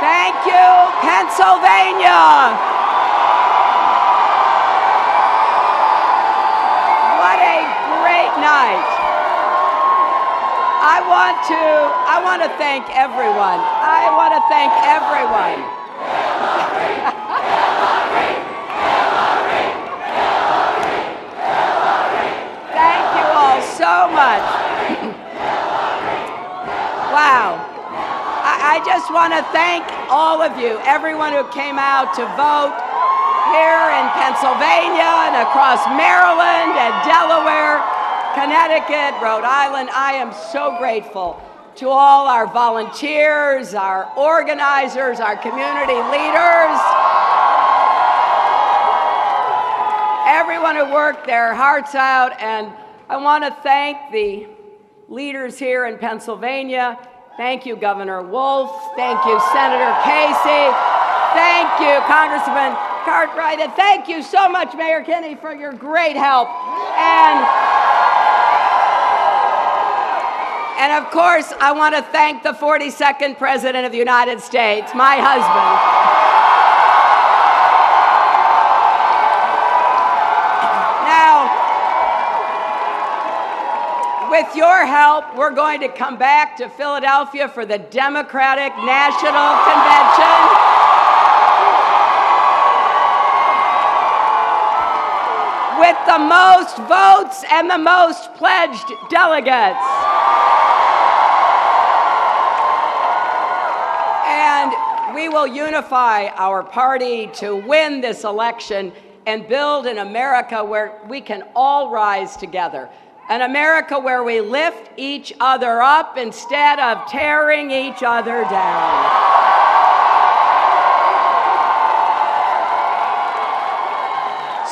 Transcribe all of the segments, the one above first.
Thank you, Pennsylvania. What a great night. I want to thank everyone. Thank you all so much. Wow. I just want to thank all of you, everyone who came out to vote here in Pennsylvania and across Maryland and Delaware, Connecticut, Rhode Island. I am so grateful to all our volunteers, our organizers, our community leaders, everyone who worked their hearts out. And I want to thank the leaders here in Pennsylvania. Thank you, Governor Wolf. Thank you, Senator Casey. Thank you, Congressman Cartwright. And thank you so much, Mayor Kinney, for your great help. And of course, I want to thank the 42nd President of the United States, my husband. With your help, we're going to come back to Philadelphia for the Democratic National Convention. With the most votes and the most pledged delegates. And we will unify our party to win this election and build an America where we can all rise together. An America where we lift each other up instead of tearing each other down.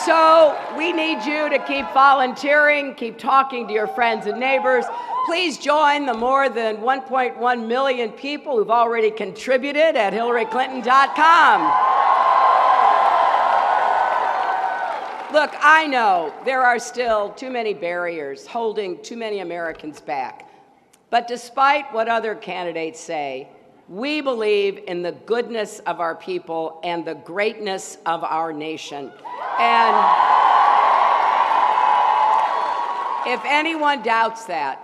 So we need you to keep volunteering, keep talking to your friends and neighbors. Please join the more than 1.1 million people who've already contributed at HillaryClinton.com. Look, I know there are still too many barriers holding too many Americans back. But despite what other candidates say, we believe in the goodness of our people and the greatness of our nation. And if anyone doubts that,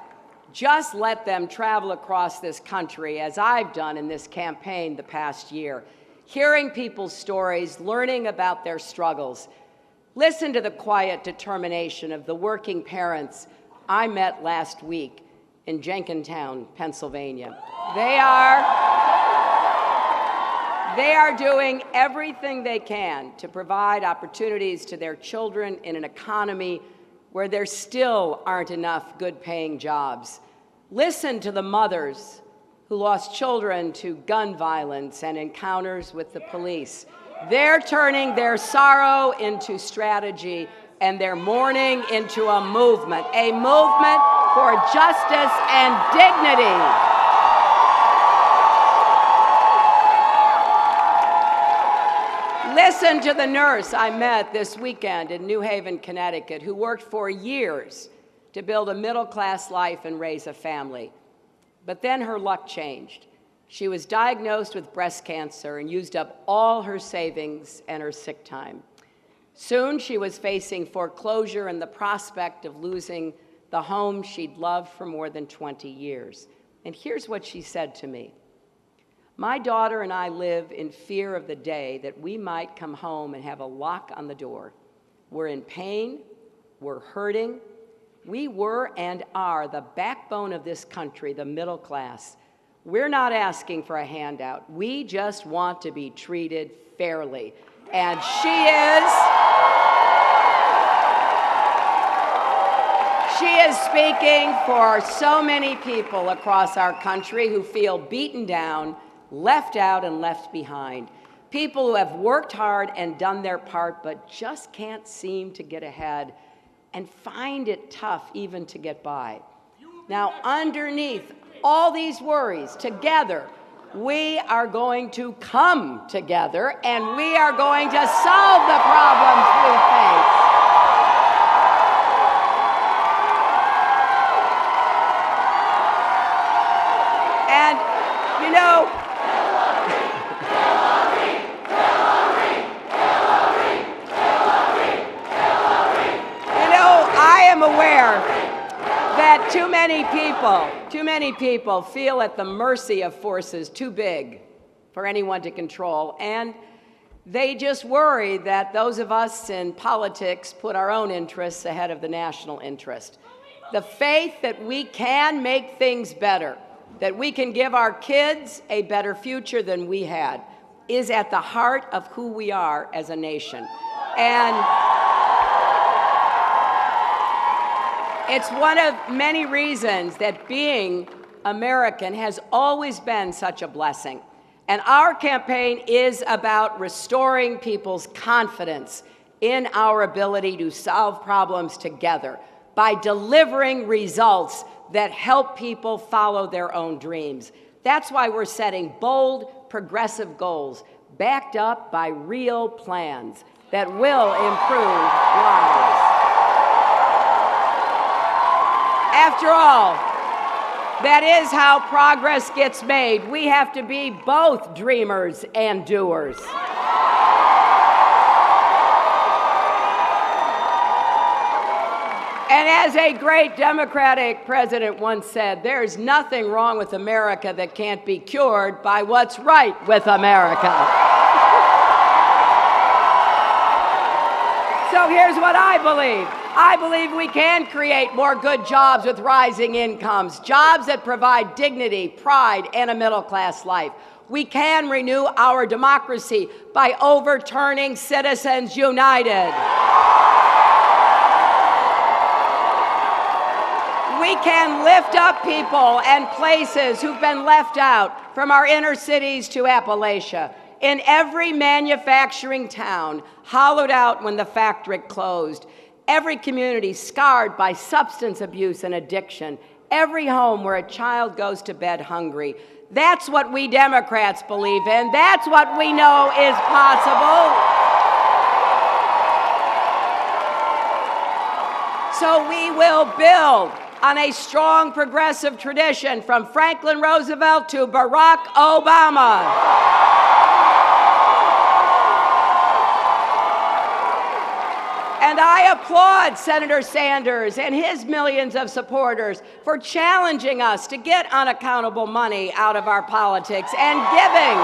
just let them travel across this country, as I've done in this campaign the past year, hearing people's stories, learning about their struggles. Listen to the quiet determination of the working parents I met last week in Jenkintown, Pennsylvania. They are doing everything they can to provide opportunities to their children in an economy where there still aren't enough good-paying jobs. Listen to the mothers who lost children to gun violence and encounters with the police. They're turning their sorrow into strategy and their mourning into a movement for justice and dignity. Listen to the nurse I met this weekend in New Haven, Connecticut, who worked for years to build a middle-class life and raise a family. But then her luck changed. She was diagnosed with breast cancer and used up all her savings and her sick time. Soon she was facing foreclosure and the prospect of losing the home she'd loved for more than 20 years. And here's what she said to me. My daughter and I live in fear of the day that we might come home and have a lock on the door. We're in pain, we're hurting. We were and are the backbone of this country, the middle class. We're not asking for a handout. We just want to be treated fairly. And she is speaking for so many people across our country who feel beaten down, left out, and left behind. People who have worked hard and done their part, but just can't seem to get ahead and find it tough even to get by. Now, underneath all these worries, together, we are going to come together and we are going to solve the problems we face. And, you know, many people feel at the mercy of forces too big for anyone to control, and they just worry that those of us in politics put our own interests ahead of the national interest. The faith that we can make things better, that we can give our kids a better future than we had, is at the heart of who we are as a nation. And it's one of many reasons that being American has always been such a blessing. And our campaign is about restoring people's confidence in our ability to solve problems together by delivering results that help people follow their own dreams. That's why we're setting bold, progressive goals backed up by real plans that will improve lives. After all, that is how progress gets made. We have to be both dreamers and doers. And as a great Democratic president once said, there's nothing wrong with America that can't be cured by what's right with America. So here's what I believe. I believe we can create more good jobs with rising incomes, jobs that provide dignity, pride, and a middle-class life. We can renew our democracy by overturning Citizens United. We can lift up people and places who've been left out, from our inner cities to Appalachia. In every manufacturing town hollowed out when the factory closed, every community scarred by substance abuse and addiction, every home where a child goes to bed hungry. That's what we Democrats believe in. That's what we know is possible. So we will build on a strong progressive tradition from Franklin Roosevelt to Barack Obama. And I applaud Senator Sanders and his millions of supporters for challenging us to get unaccountable money out of our politics and giving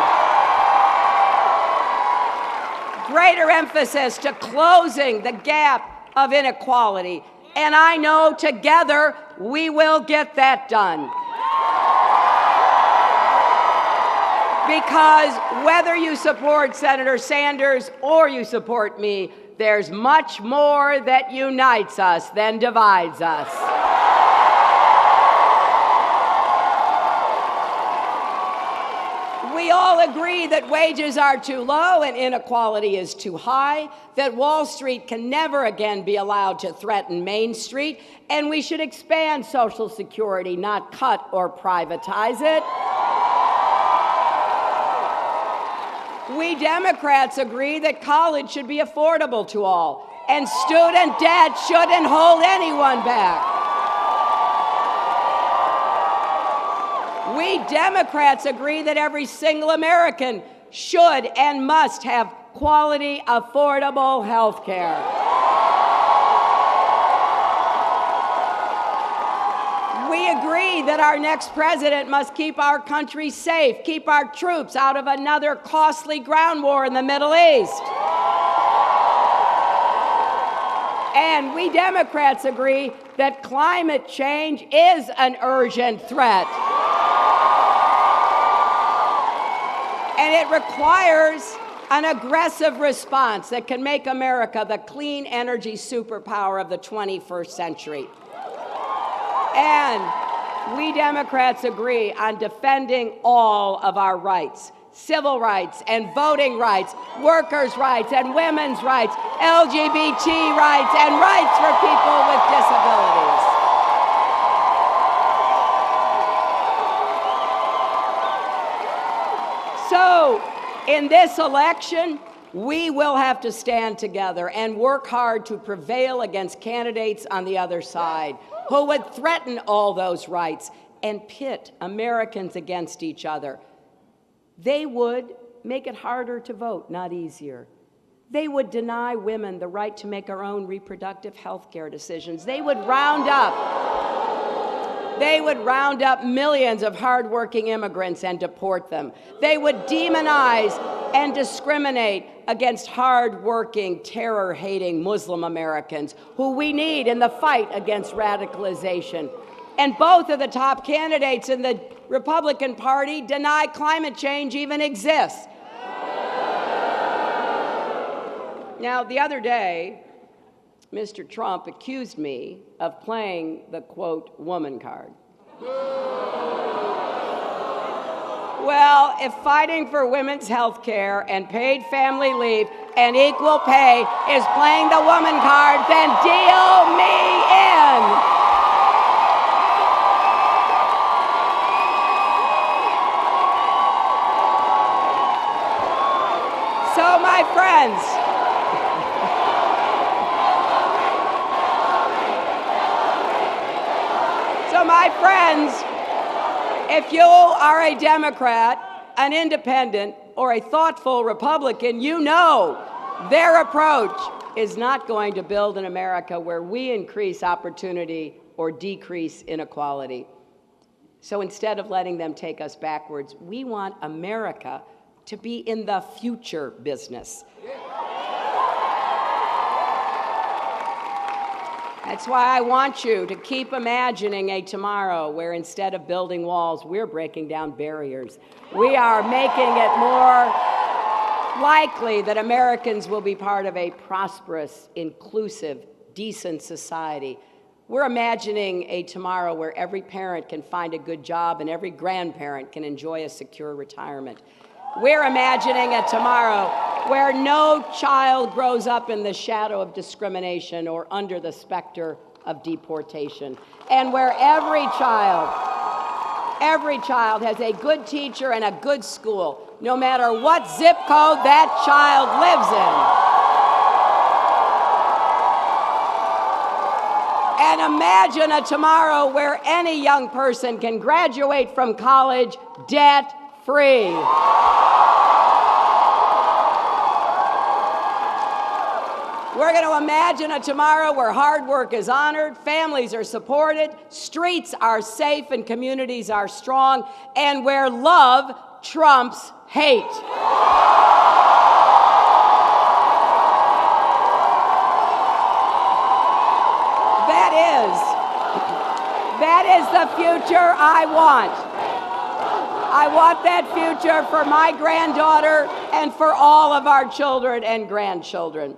greater emphasis to closing the gap of inequality. And I know together we will get that done. Because whether you support Senator Sanders or you support me, there's much more that unites us than divides us. We all agree that wages are too low and inequality is too high, that Wall Street can never again be allowed to threaten Main Street, and we should expand Social Security, not cut or privatize it. We Democrats agree that college should be affordable to all, and student debt shouldn't hold anyone back. We Democrats agree that every single American should and must have quality, affordable health care. We agree that our next president must keep our country safe, keep our troops out of another costly ground war in the Middle East. And we Democrats agree that climate change is an urgent threat. And it requires an aggressive response that can make America the clean energy superpower of the 21st century. And we Democrats agree on defending all of our rights, civil rights and voting rights, workers' rights and women's rights, LGBT rights, and rights for people with disabilities. So, in this election, we will have to stand together and work hard to prevail against candidates on the other side who would threaten all those rights and pit Americans against each other. They would make it harder to vote, not easier. They would deny women the right to make our own reproductive health care decisions. They would round up They would round up millions of hardworking immigrants and deport them. They would demonize and discriminate against hardworking, terror-hating Muslim Americans who we need in the fight against radicalization. And both of the top candidates in the Republican Party deny climate change even exists. Now, the other day, Mr. Trump accused me of playing the, quote, woman card. Well, if fighting for women's health care and paid family leave and equal pay is playing the woman card, then deal me in. So, my friends, if you are a Democrat, an independent, or a thoughtful Republican, you know their approach is not going to build an America where we increase opportunity or decrease inequality. So instead of letting them take us backwards, we want America to be in the future business. That's why I want you to keep imagining a tomorrow where instead of building walls, we're breaking down barriers. We are making it more likely that Americans will be part of a prosperous, inclusive, decent society. We're imagining a tomorrow where every parent can find a good job and every grandparent can enjoy a secure retirement. We're imagining a tomorrow where no child grows up in the shadow of discrimination or under the specter of deportation, and where every child has a good teacher and a good school, no matter what zip code that child lives in. And imagine a tomorrow where any young person can graduate from college debt-free. We're going to imagine a tomorrow where hard work is honored, families are supported, streets are safe, and communities are strong, and where love trumps hate. That is the future I want. I want that future for my granddaughter and for all of our children and grandchildren.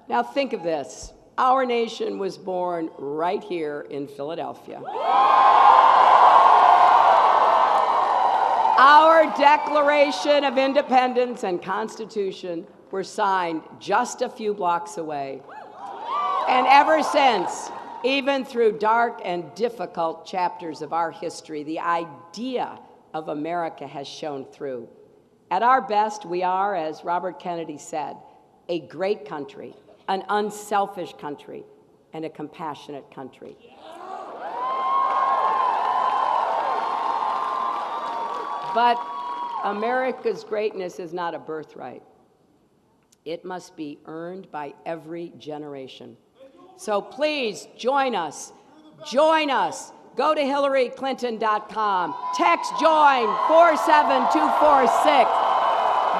Now think of this. Our nation was born right here in Philadelphia. Our Declaration of Independence and Constitution were signed just a few blocks away. And ever since, even through dark and difficult chapters of our history, the idea of America has shone through. At our best, we are, as Robert Kennedy said, a great country, an unselfish country, and a compassionate country. But America's greatness is not a birthright. It must be earned by every generation. So please join us. Join us. Go to HillaryClinton.com. Text JOIN 47246.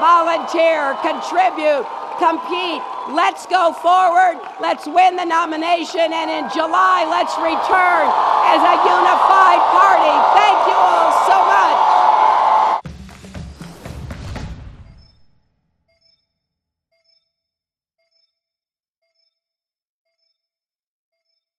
Volunteer, contribute, compete. Let's go forward. Let's win the nomination. And in July, let's return as a unified party.